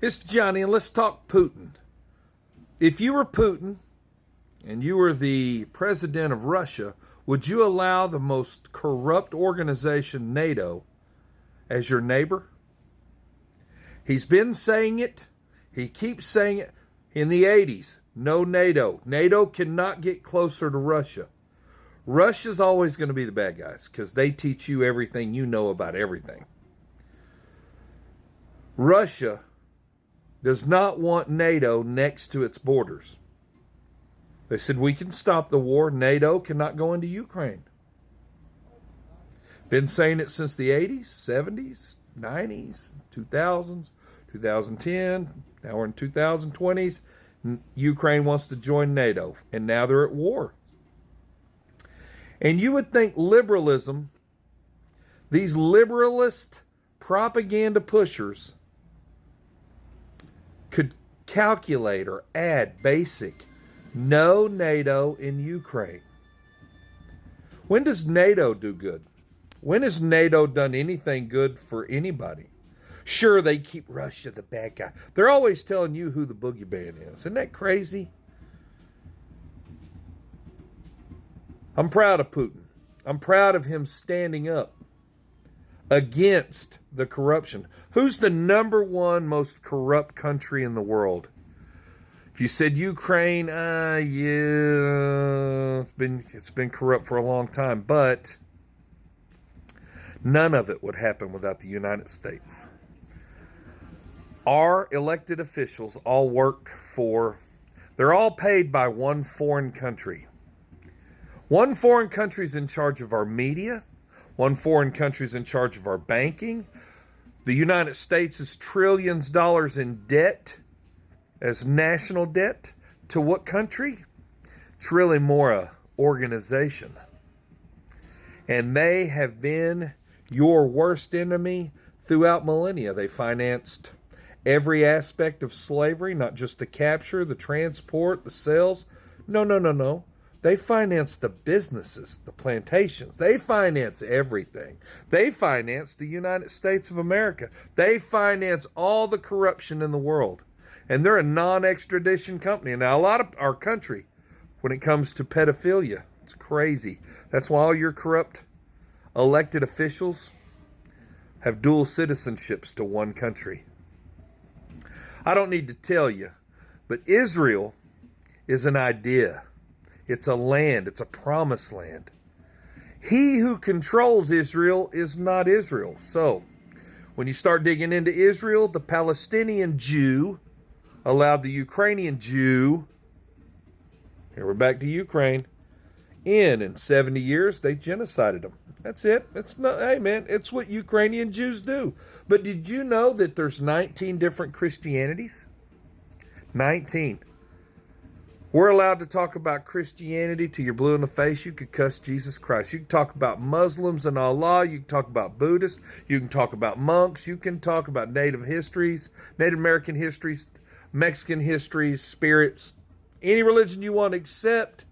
It's Johnny, and let's talk Putin. If you were Putin and you were the president of Russia, would you allow the most corrupt organization, NATO, as your neighbor? He's been saying it. He keeps saying it. In the 80s, no NATO. NATO cannot get closer to Russia. Russia's always going to be the bad guys because they teach you everything you know about everything. Russia does not want NATO next to its borders. They said, we can stop the war. NATO cannot go into Ukraine. Been saying it since the 80s, 70s, 90s, 2000s, 2010. Now we're in 2020s. Ukraine wants to join NATO, and now they're at war. And you would think liberalism, these liberalist propaganda pushers, could calculate or add basic no NATO in Ukraine. When does NATO do good? When has NATO done anything good for anybody? Sure, they keep Russia the bad guy. They're always telling you who the boogeyman is. Isn't that crazy? I'm proud of Putin. I'm proud of him standing up against the corruption. Who's the number one most corrupt country in the world? If you said Ukraine, yeah, it's been corrupt for a long time, but none of it would happen without the United States. Our elected officials all work they're all paid by one foreign country. One foreign country is in charge of our media. One foreign country is in charge of our banking. The United States is trillions of dollars in debt as national debt. To what country? It's really more an organization. And they have been your worst enemy throughout millennia. They financed every aspect of slavery, not just the capture, the transport, the sales. No. They finance the businesses, the plantations. They finance everything. They finance the United States of America. They finance all the corruption in the world. And they're a non-extradition company. Now, a lot of our country, when it comes to pedophilia, it's crazy. That's why all your corrupt elected officials have dual citizenships to one country. I don't need to tell you, but Israel is an idea. It's a land. It's a promised land. He who controls Israel is not Israel. So, when you start digging into Israel, the Palestinian Jew allowed the Ukrainian Jew, here we're back to Ukraine, in 70 years, they genocided them. That's it. It's not, hey man, it's what Ukrainian Jews do. But did you know that there's 19 different Christianities? 19. We're allowed to talk about Christianity till you're blue in the face. You could cuss Jesus Christ. You can talk about Muslims and Allah. You can talk about Buddhists. You can talk about monks. You can talk about Native histories, Native American histories, Mexican histories, spirits, any religion you want except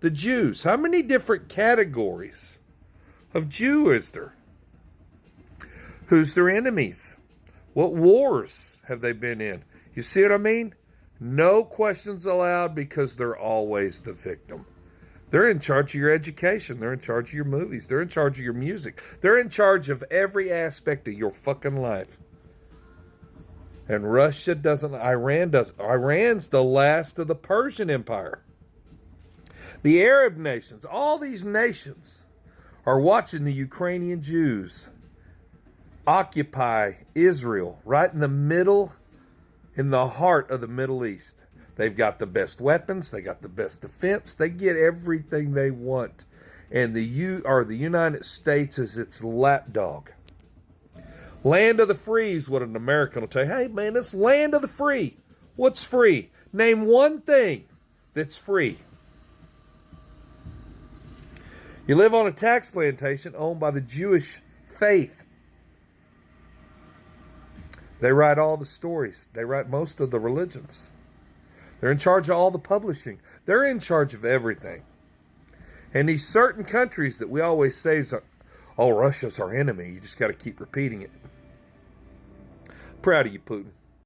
the Jews. How many different categories of Jew is there? Who's their enemies? What wars have they been in? You see what I mean? No questions allowed because they're always the victim. They're in charge of your education. They're in charge of your movies. They're in charge of your music. They're in charge of every aspect of your fucking life. And Russia doesn't, Iran does. Iran's the last of the Persian Empire. The Arab nations, all these nations are watching the Ukrainian Jews occupy Israel right in the middle, in the heart of the Middle East. They've got the best weapons. They got the best defense. They get everything they want. And the United States is its lapdog. Land of the free is what an American will tell you. Hey, man, it's land of the free. What's free? Name one thing that's free. You live on a tax plantation owned by the Jewish faith. They write all the stories. They write most of the religions. They're in charge of all the publishing. They're in charge of everything. And these certain countries that we always say is, oh, Russia's our enemy. You just got to keep repeating it. Proud of you, Putin.